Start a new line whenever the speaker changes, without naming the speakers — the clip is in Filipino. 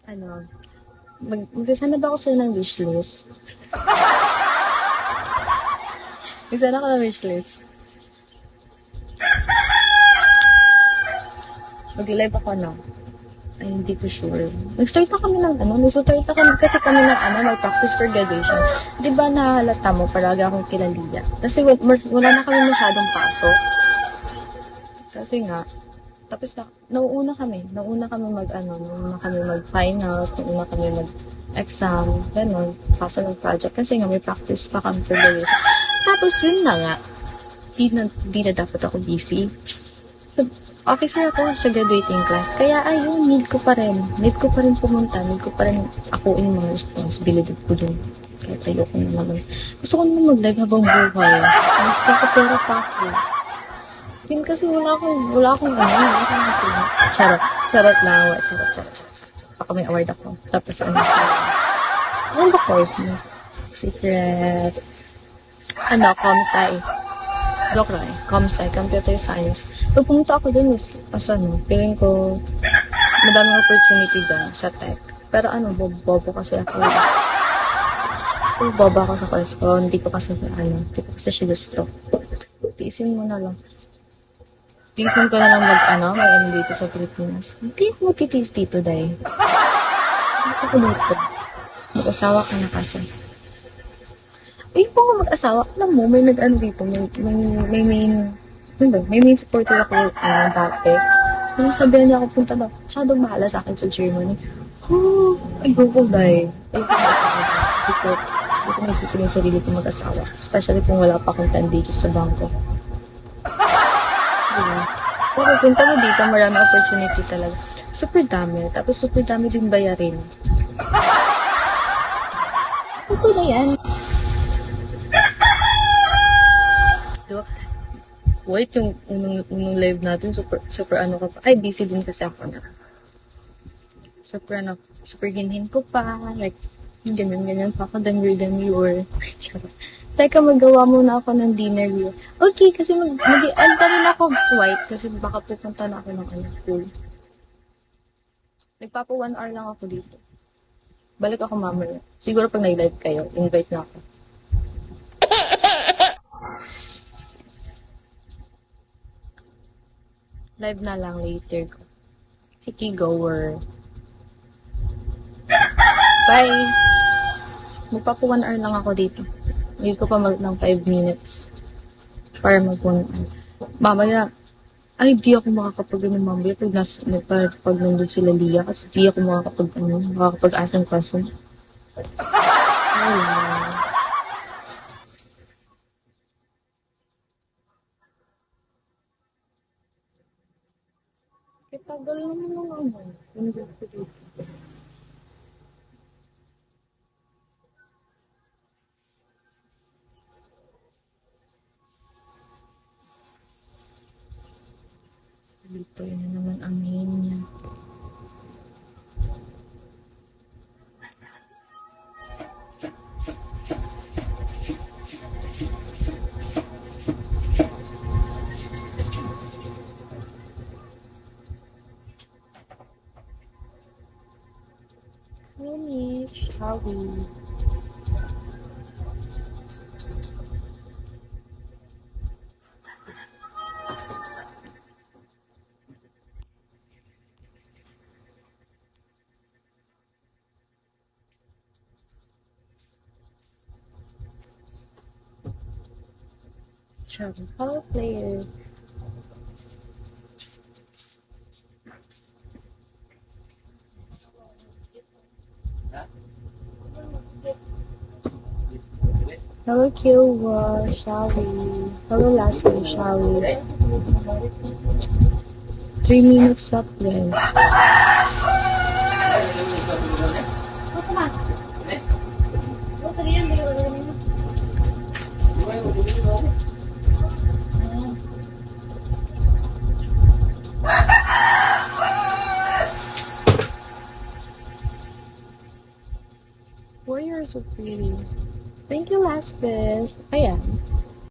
Ano, magsasana ba ako sa'yo ng wishlist? Magsasana ko ng wishlist. Mag-live ako, no? Ay, hindi ko sure. Nag-start na kami kasi kami ng mag-practice for graduation. Di ba nahalata mo, paragi akong kinaliya. Kasi wala na kami masyadong pasok. Kasi nga, tapos nauuna kami mag-finals, nauuna kami mag-exam, gano'n, paso ng project. Kasi nga, may practice pa kami for graduation. Tapos, yun na nga, di na dapat ako busy. Officer ako sa graduating class. Kaya ayun, need ko pa rin pumunta, need ko pa rin akuin yung mga responsibility ko dun. Kaya ayoko na naman. Gusto ko naman mag-live habang buhay. Nagkakapera pa ako. Yun kasi wala akong Charot lang. Charot. Baka may award ako. Tapos ano ba course mo? Secret. Comsci. Joke lang Comsci, Computer Science. Pag pumunta ako dun, feeling ko, madaming opportunity dyan sa tech. Pero bobo kasi ako. Bobo ako sa course ko. Hindi ko kasi siya gusto. Tiisin ko na lang mag dito sa Pilipinas. Hindi ako magtitiis dito, dahil. Sa kumuto. Mag-asawa ka na kasi. Ay, po nga mag-asawa. Alam mo, may dito. May main supporter ako dati. Sinasabihan niya ako punta na. Masyadong bahala sa akin sa Germany. Ay, go, dahil. Hindi ko nagtitingin sarili ko mag-asawa. Especially kung wala pa akong 10 digits sa bangko. Pero punta mo dito, marami opportunity talaga. Super dami. Tapos super dami din bayarin. Okay na yan. Diba? Wait, yung unang live natin, super ka pa. Ay, busy din kasi ako na. Super ginhin ko pa. Like, ganyan pa ako than you're. Teka, magawa muna ako ng dinner view. Okay, kasi mag-add pa rin ako swipe kasi baka pupunta na ako ng pool. Nagpapa 1 hour lang ako dito. Balik ako mamaya. Siguro pag nag-live kayo, invite na ako. Live na lang later ko. Sige, goer. Bye! Magpapa 1 hour lang ako dito. Hindi ko pa ng 5 minutes para mag-1 hour. Mamaya, di ako makakapag mamaya pag nandun sila Lia kasi di ako makakapag-ask ng question. Tagal naman ng dito yun na naman ang name niya. Finish, shall we? Hello, player. Hello, Kill War, shall we? Hello, last one, shall we? 3 minutes left, guys. Warriors are so pretty. Thank you, last fish. Ayan.